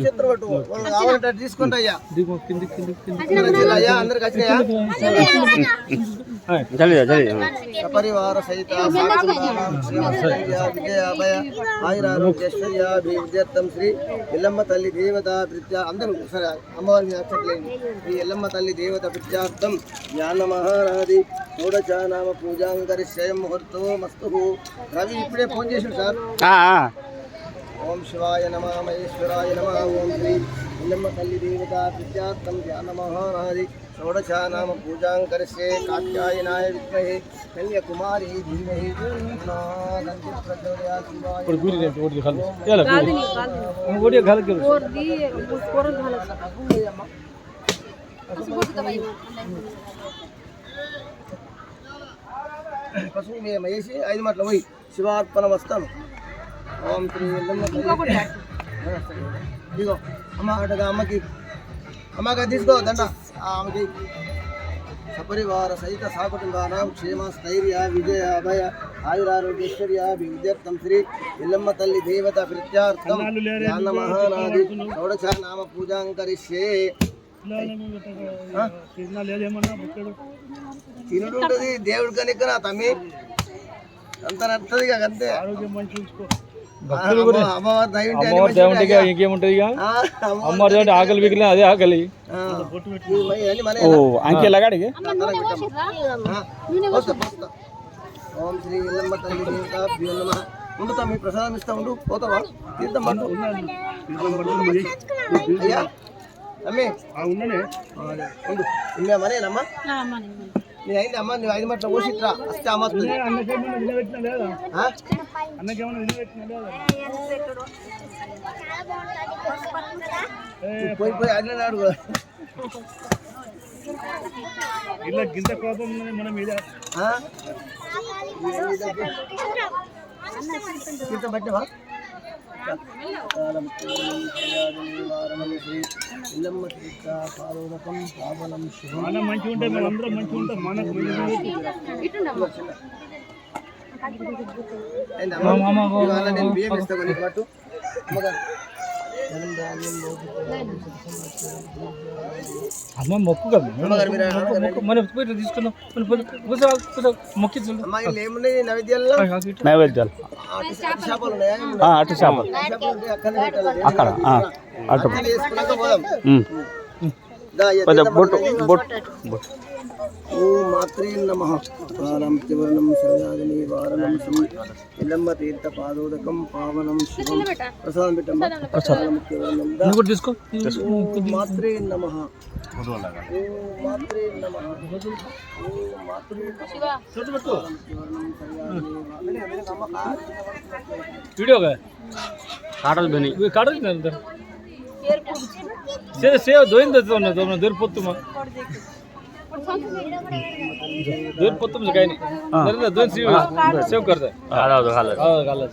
చేతులు పట్టు కావాలంటే తీసుకుంటా అయ్యా అందరికి వచ్చినాయా సపరివార సహిత విజయ అభయ ఆయురారోగ్యశ్వర్యాభివృద్ధ్యర్థం శ్రీ ఎల్లమ్మ తల్లి దేవత ప్రీత్యా అందరూ సరే అమ్మవారిని నచ్చట్లేదు ఈ ఎల్లమ్మ తల్లి దేవత ప్రీత్యార్థం జ్ఞాన మహారాది షోడచానామ పూజాంకరి శ్రేయం ముహూర్తో మస్తు రవి ఇప్పుడే ఫోన్ చేసాడు సార్. ఓం శివాయ నమ మహేశ్వరాయ నమ ఓం శ్రీ ఎల్లమ్మ తల్లి దేవత ప్రీత్యార్థం జ్ఞాన మహారాది షోడచానామ పూజాంకరిష్యే కాత్యాయనాయ విద్మహే కన్యాకుమారి ధీమహి పశువు మీద వేసి 5 మాటలు పోయి శివార్పణ వస్తాను. ఓం శ్రీ ఎల్లమ్మ ఇదిగో అమ్మ అటగా అమ్మకి తీసుకో దండ ఆమెకి సపరివార సహిత సాకుటుంబానాం క్షేమ స్థైర్య విజయ అభయ ఆయురారోగ్యశ్వర్యాభివృద్ధ్యర్థం శ్రీ ఎల్లమ్మ తల్లి దేవత ప్రత్యార్థం జ్ఞాన మహానాది షోడశ నామ పూజాంకరిష్యే. తినుడు ఉంటుంది దేవుడి కనుక నా తమ్మి అంత నడుతుంది అంతే. ఇంకేముంటది అమ్మవారి ఆకలి బిగిలిన అదే ఆకలి అంకెలాగాడికి. ఓం శ్రీ ఎల్లమ్మ తల్లి దేవత ఉండుతా మీ ప్రసాదం ఇస్తా ఉండు పోతావా తీర్థం పట్టు అయ్యా అమ్మే ఉండు ఇంకా మరేనమ్మా నేను అయింది అమ్మ నువ్వు 5 మాటలు పోసిట్రా వస్తే అమ్మ పోయి అట్లనే అడుగు ఇలా గింత కోపం మన మీద పట్టవా మంచిగా ఉంటే మేమందరం మంచిగా ఉంటాం. మనకు నేను బియ్యం ఇస్తా కొన్ని పాటు అమ్మ మొక్కు కదా మనం తీసుకుందాం మొక్కి నైవేద్యాలు అటు చేపలు అక్కడ అటు మాత్రే నమః ప్రాణం త్రివర్ణం సర్వాదిని వారణం శ్రీ ఎల్లమ్మ తీర్థ పాదోదకం పావనం శివం ప్రసాదం పెట్టమ్మా ప్రసాదం త్రివర్ణం తీసుకో మాత్రే నమః మాత్రే నమః మాత్రే వీడియో కాటలు బని కాటలు సేవ దోయింది దూరం పొత్తుమా दोन पत्तम काही नाही दोन सेव करता घालत